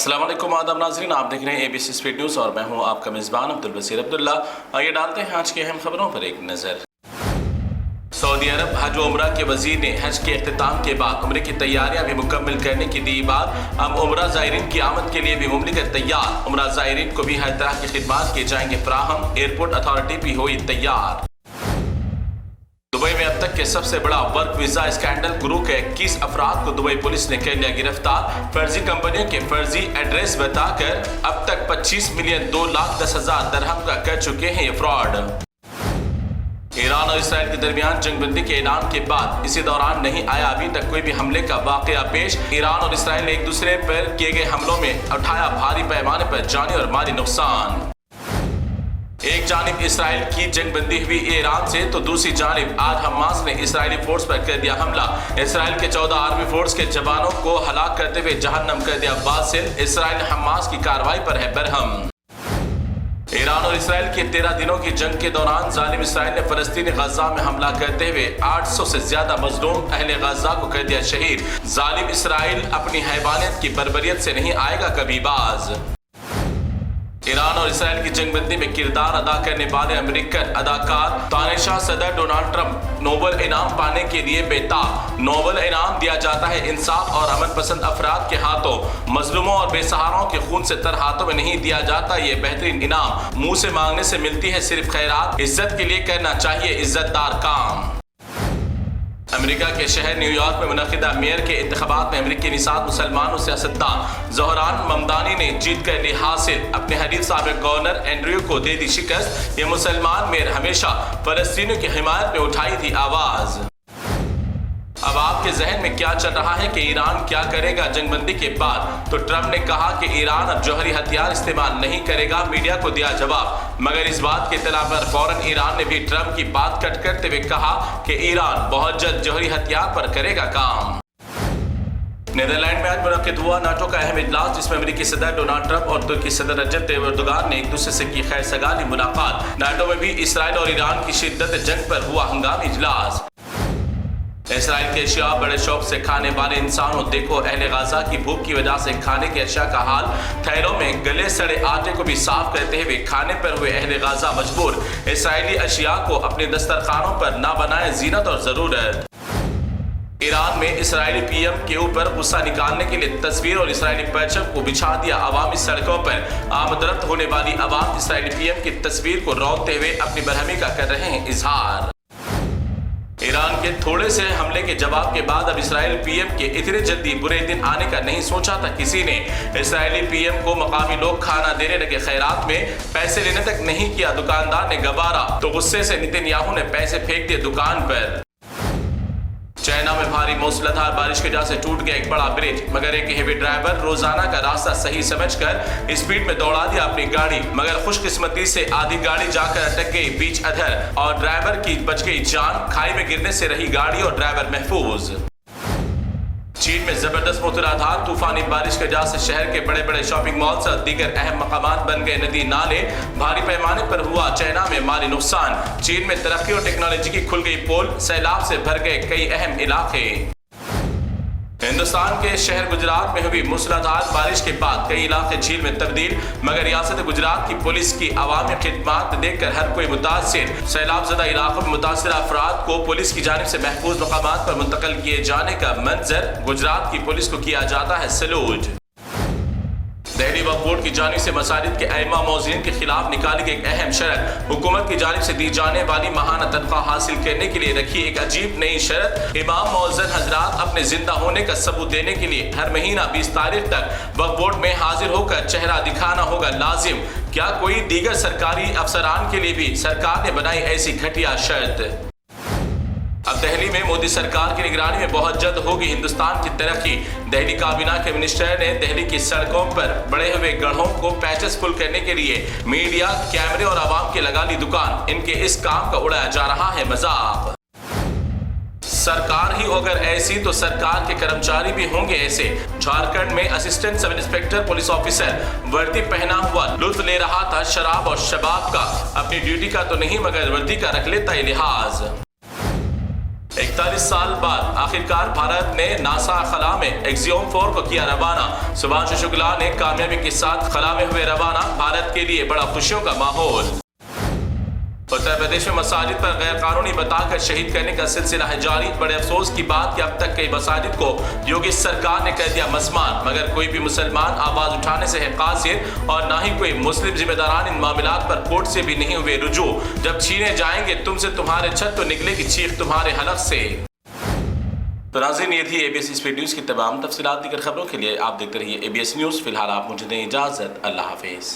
अस्सलाम वालेकुम आदाब नाज़रीन, आप देख रहे हैं ABC स्पीड न्यूज़ और मैं हूं आपका मेज़बान अब्दुल बसीर अब्दुल्ला। आइए डालते हैं आज की अहम खबरों पर एक नज़र। सऊदी अरब हज व उमरा के वजीर ने हज के इख्तिताम के बाद उम्रे की तैयारियां भी मुकम्मल करने की दी बात। अब उमरा ज़ायरीन की आमद के लिए भी मुमलिकत तैयार। उमरा ज़ायरीन को भी हर तरह की खिदमात किए जाएंगे फराहम। एयरपोर्ट अथॉरिटी भी हुई तैयार। दुबई में अब तक के सबसे बड़ा वर्क वीजा स्कैंडल गुरु के 21 अफराद को दुबई पुलिस ने कर लिया गिरफ्तार। फर्जी कंपनियों के फर्जी एड्रेस बताकर अब तक 25 मिलियन 2,10,000 दरहम का कर चुके हैं ये फ्रॉड। ईरान और इसराइल के दरमियान जंगबंदी के ऐलान के बाद इसी दौरान नहीं आया अभी तक कोई भी हमले का वाकया पेश। ईरान और इसराइल ने एक दूसरे पर किए गए हमलों में उठाया भारी पैमाने पर जानी और माली नुकसान। एक जानिब इसराइल की जंगबंदी हुई ईरान से तो दूसरी जानिब आज हमास ने इसराइली फोर्स पर कर दिया हमला। इसराइल के 14 आर्मी फोर्स के जवानों को हलाक करते हुए जहन्नम कर दिया बासिल। इसराइल हमास की कार्रवाई पर है बरहम। ईरान और इसराइल के 13 दिनों की जंग के दौरान जालिम इसराइल ने फलस्तीनी गजा में हमला करते हुए 800 से ज्यादा मजलूम अहले गजा को कर दिया शहीद। जालिम इसराइल अपनी हैवानियत की बर्बरियत से नहीं आएगा कभी बाज। ईरान और इसराइल की जंगबंदी में किरदार अदा करने वाले अमेरिकन अदाकार तानेशाह सदर डोनाल्ड ट्रंप नोबेल इनाम पाने के लिए बेताब। नोबेल इनाम दिया जाता है इंसाफ और अमन पसंद अफराद के हाथों, मजलूमों और बेसहारों के खून से तर हाथों में नहीं दिया जाता। ये बेहतरीन इनाम मुंह से मांगने से मिलती है सिर्फ खैरात। इज्जत के लिए करना चाहिए इज्जतदार काम। अमेरिका के शहर न्यूयॉर्क में मुनक़िदा मेयर के इंतखाबात में अमेरिकी निसाब मुसलमान सियासतदान ज़ोहरान ममदानी ने जीत कर ली हासिल। अपने हरीफ साबिक़ गवर्नर एंड्रयू को दे दी शिकस्त। ये मुसलमान मेयर हमेशा फ़लस्तीनियों की हिमायत में उठाई थी आवाज़। अब आपके जहन में क्या चल रहा है कि ईरान क्या करेगा जंगबंदी के बाद? तो ट्रंप ने कहा कि ईरान अब जौहरी हथियार इस्तेमाल नहीं करेगा। मीडिया को दिया जवाब, मगर इस बात के इत्तला पर फौरन ईरान ने भी ट्रंप की बात कट करते हुए कहा कि ईरान बहुत जल्द जौहरी हथियार पर करेगा काम। नीदरलैंड में आज मुनक़िद हुआ नाटो का अहम इजलास, जिसमें अमेरिकी सदर डोनाल्ड ट्रंप और तुर्की सदर रजब तैयब एर्दोगान ने एक दूसरे से की खैर सगाली मुलाकात। नाटो में भी इसराइल और ईरान की शिद्दत जंग पर हुआ हंगामी इजलास। इसराइल के अशिया बड़े शौक से खाने वाले इंसानों, देखो अहले गाजा की भूख की वजह से खाने के अशिया का हाल। थैलों में गले सड़े आटे को भी साफ करते हुए खाने पर हुए अहले गाजा मजबूर। इसराइली अशिया को अपने दस्तरखानों पर ना बनाए जीनत और जरूरत। ईरान में इसराइली पीएम के ऊपर गुस्सा निकालने के लिए तस्वीर और इसराइली परचम को बिछा दिया। अवामी सड़कों पर आमदरफ्त होने वाली अवाम इसराइली पीएम की तस्वीर को रौंदते हुए अपनी बरहमी का कर रहे हैं इजहार। ईरान के थोड़े से हमले के जवाब के बाद अब इसराइल पीएम के इतने जल्दी बुरे दिन आने का नहीं सोचा था किसी ने। इसराइली पीएम को मकामी लोग खाना देने लगे, खैरात में पैसे लेने तक नहीं किया। दुकानदार ने गवारा तो गुस्से से नेतन्याहू ने पैसे फेंक दिए दुकान पर। चाइना में भारी मूसलाधार बारिश की वजह से टूट गया एक बड़ा ब्रिज, मगर एक हेवी ड्राइवर रोजाना का रास्ता सही समझकर स्पीड में दौड़ा दिया अपनी गाड़ी, मगर खुशकिस्मती से आधी गाड़ी जाकर अटक गई बीच अधर और ड्राइवर की बच गई जान। खाई में गिरने से रही गाड़ी और ड्राइवर महफूज। चीन में जबरदस्त मूसलाधार तूफानी बारिश की वजह से शहर के बड़े बड़े शॉपिंग मॉल्स और दीगर अहम मकामात बन गए नदी नाले। भारी पैमाने पर हुआ चाइना में माली नुकसान। चीन में तरक्की और टेक्नोलॉजी की खुल गई पोल, सैलाब से भर गए कई अहम इलाके। हिंदुस्तान के शहर गुजरात में हुई मूसलाधार बारिश के बाद कई इलाके झील में तब्दील, मगर रियासत गुजरात की पुलिस की अवामी खिदमत देखकर हर कोई मुतासिर। सैलाब ज़दा इलाकों में मुतासिर अफराद को पुलिस की जानिब से महफूज मकामात पर मुंतकिल किए जाने का मंजर गुजरात की पुलिस को किया जाता है सैल्यूट। दिल्ली वक्फ बोर्ड की जानिब से मसाजिद के अइम्मा मौज़िन के खिलाफ निकाली गई एक अहम शर्त, हुकूमत की जानिब से दी जाने वाली माहाना तनख्वाह हासिल करने के लिए रखी एक अजीब नई शर्त। इमाम मौज़िन हजरात अपने जिंदा होने का सबूत देने के लिए हर महीना 20 तारीख तक वक्फ बोर्ड में हाजिर होकर चेहरा दिखाना होगा लाजिम। क्या कोई दीगर सरकारी अफसरान के लिए भी सरकार ने बनाई ऐसी घटिया शर्त? अब दिल्ली में मोदी सरकार की निगरानी में बहुत जल्द होगी हिंदुस्तान की तरक्की। दिल्ली काबीना के मिनिस्टर ने दिल्ली की सड़कों पर बड़े हुए गड्ढों को पैचेस फुल करने के लिए मीडिया, कैमरे और आवाम की लगा ली दुकान। इनके इस काम का उड़ाया जा रहा है मजाक। सरकार ही अगर ऐसी तो सरकार के कर्मचारी भी होंगे ऐसे। झारखंड में assistant sub inspector police officer वर्दी पहना हुआ लुत्फ ले रहा था शराब और शबाब का। अपनी ड्यूटी का तो नहीं मगर वर्दी का रख लेता है लिहाज। 41 سال بعد آخرکار بھارت نے ناسا خلا میں ایکزیوم 4 کو کیا روانہ. سبھانشو شکلا نے کامیابی کے ساتھ خلا میں ہوئے روانہ. بھارت کے لیے بڑا خوشیوں کا ماحول. اتر پردیش میں مساجد پر غیر قانونی بتا کر شہید کرنے کا سلسلہ ہے جاری. بڑے افسوس کی بات کہ اب تک کئی مساجد کو یوگی سرکار نے کہہ دیا مسمان، مگر کوئی بھی مسلمان آواز اٹھانے سے ہے قاصر اور نہ ہی کوئی مسلم ذمہ داران ان معاملات پر کورٹ سے بھی نہیں ہوئے رجوع. جب چھینے جائیں گے تم سے تمہارے چھت تو نکلے گی چیخ تمہارے حلق سے. تو ناظرین یہ تھی ABS اسپیڈ نیوز کی تمام تفصیلات. دیگر خبروں کے لیے آپ دیکھتے رہیے ABS نیوز. فی الحال آپ مجھے دیں اجازت. اللہ حافظ.